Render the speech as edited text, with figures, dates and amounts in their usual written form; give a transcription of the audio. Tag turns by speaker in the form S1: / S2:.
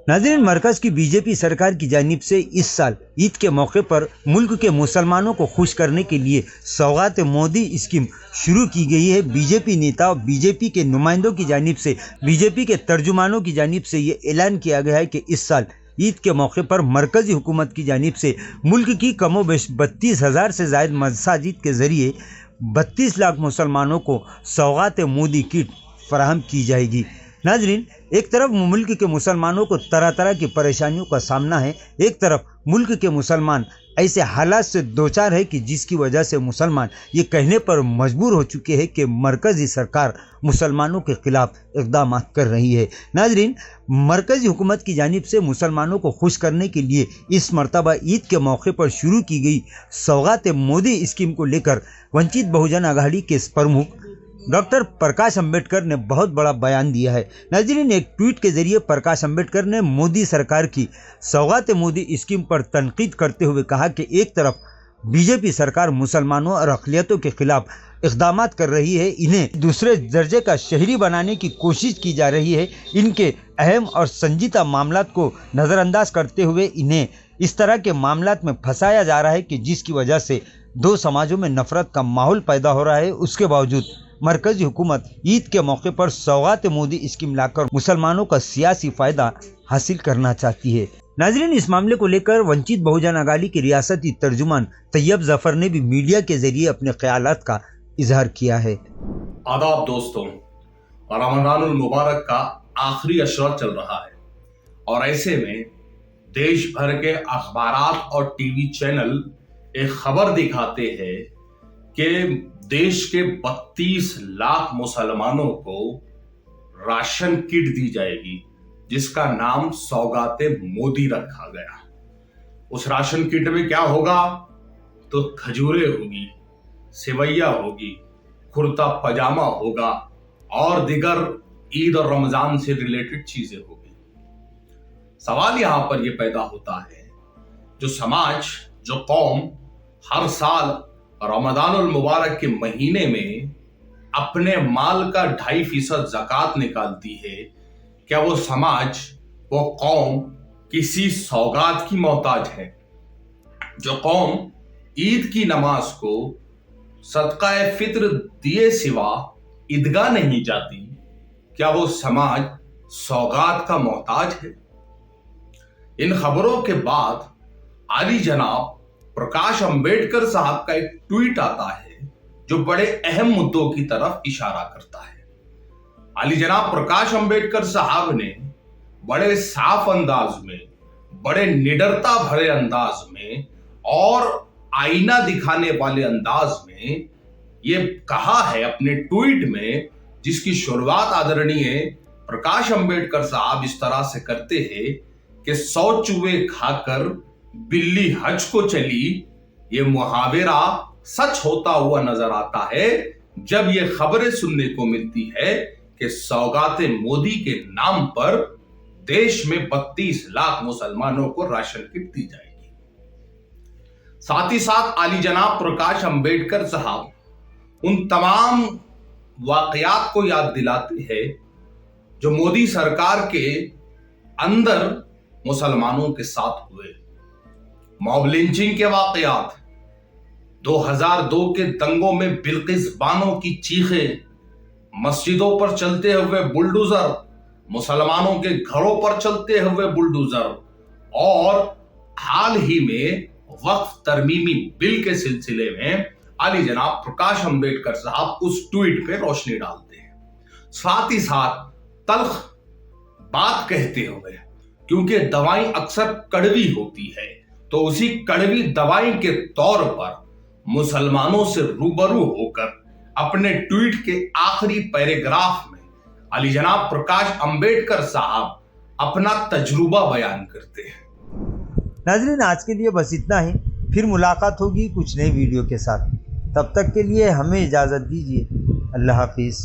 S1: नाज़रीन, मरकज़ की बीजेपी सरकार की जानिब से इस साल ईद के मौके पर मुल्क के मुसलमानों को खुश करने के लिए सौगात मोदी स्कीम शुरू की गई है। बीजेपी नेता और बीजेपी के नुमाइंदों की जानिब से, बीजेपी के तर्जुमानों की जानिब से ये ऐलान किया गया है कि इस साल ईद के मौके पर मरकज़ी हुकूमत की जानिब से मुल्क की कमोबेश 32,000 से ज़ायद मसाजिद के ज़रिए 32 लाख मुसलमानों को सौगात मोदी किट फराहम की जाएगी। नाजरीन, एक तरफ मुल्क के मुसलमानों को तरह तरह की परेशानियों का सामना है, एक तरफ मुल्क के मुसलमान ऐसे हालात से दोचार है कि जिसकी वजह से मुसलमान ये कहने पर मजबूर हो चुके हैं कि मरकज़ी सरकार मुसलमानों के खिलाफ इक़दाम कर रही है। नाजरीन, मरकज़ी हुकूमत की जानिब से मुसलमानों को खुश करने के लिए इस मरतबा ईद के मौके पर शुरू की गई सौगात मोदी स्कीम को लेकर वंचित बहुजन आघाड़ी के प्रमुख डॉक्टर प्रकाश अंबेडकर ने बहुत बड़ा बयान दिया है। नाज़रीन, एक ट्वीट के जरिए प्रकाश अंबेडकर ने मोदी सरकार की सौगात मोदी स्कीम पर तनकीद करते हुए कहा कि एक तरफ बीजेपी सरकार मुसलमानों और अक़लियतों के खिलाफ इक़दाम कर रही है, इन्हें दूसरे दर्जे का शहरी बनाने की कोशिश की जा रही है, इनके अहम और संजीदा मामलात को नज़रअंदाज करते हुए इन्हें इस तरह के मामलात में फंसाया जा रहा है कि जिसकी वजह से दो समाजों में नफरत का माहौल पैदा हो रहा है। उसके बावजूद मरकज़ी हुकूमत ईद के मौके पर सौगात मोदी स्कीम लाकर मुसलमानों का सियासी फ़ायदा हासिल करना चाहती है। नाज़रीन, इस मामले को लेकर वंचित बहुजन आघाड़ी के रियासती तर्जुमान तैयब जफर ने भी मीडिया के जरिए अपने ख्यालात का इजहार किया है।
S2: आदाब दोस्तों, रमज़ानुल मुबारक का आखिरी अशरा चल रहा है और ऐसे में देश भर के अखबारात और टीवी चैनल एक खबर दिखाते हैं कि देश के 32 लाख मुसलमानों को राशन किट दी जाएगी जिसका नाम सौगाते मोदी रखा गया। उस राशन किट में क्या होगा? तो खजूरें होगी, सेवैया होगी, कुर्ता पजामा होगा और दिगर ईद और रमजान से रिलेटेड चीजें होगी। सवाल यहां पर यह पैदा होता है, जो समाज, जो कौम हर साल रमज़ानुल मुबारक के महीने में अपने माल का 2.5% ज़कात निकालती है, क्या वो समाज, वो कौम किसी सौगात की मोहताज है? जो कौम ईद की नमाज को सदका फित्र दिए सिवा ईदगाह नहीं जाती, क्या वो समाज सौगात का मोहताज है? इन खबरों के बाद आली जनाब प्रकाश अंबेडकर साहब का एक ट्वीट आता है जो बड़े अहम मुद्दों की तरफ इशारा करता है। आली जनाब प्रकाश अंबेडकर साहब ने बड़े साफ अंदाज में, बड़े निडरता भरे अंदाज में और आईना दिखाने वाले अंदाज में ये कहा है अपने ट्वीट में, जिसकी शुरुआत आदरणीय प्रकाश अंबेडकर साहब इस तरह से करते हैं कि 100 चूहे खाकर बिल्ली हज को चली। ये मुहावरा सच होता हुआ नजर आता है जब ये खबरें सुनने को मिलती है कि सौगाते मोदी के नाम पर देश में 32 लाख मुसलमानों को राशन किट दी जाएगी। साथ ही साथ आली जनाब प्रकाश अंबेडकर साहब उन तमाम वाकयात को याद दिलाते हैं जो मोदी सरकार के अंदर मुसलमानों के साथ हुए। मॉब लिंचिंग के वाकयात, 2002 के दंगों में बिल्किस बानो की चीखें, मस्जिदों पर चलते हुए बुलडोजर, मुसलमानों के घरों पर चलते हुए बुलडोजर और हाल ही में वक्फ तरमीमी बिल के सिलसिले में आली जनाब प्रकाश अंबेडकर साहब उस ट्वीट पे रोशनी डालते हैं। साथ ही साथ तल्ख बात कहते हुए, क्योंकि दवाई अक्सर कड़वी होती है, तो उसी कड़वी दवाई के तौर पर मुसलमानों से रूबरू होकर अपने ट्वीट के आखिरी पैराग्राफ में अली जनाब प्रकाश अंबेडकर साहब अपना तजुर्बा बयान करते हैं।
S1: नाज़रीन, आज के लिए बस इतना ही, फिर मुलाकात होगी कुछ नई वीडियो के साथ। तब तक के लिए हमें इजाज़त दीजिए। अल्लाह हाफिज़।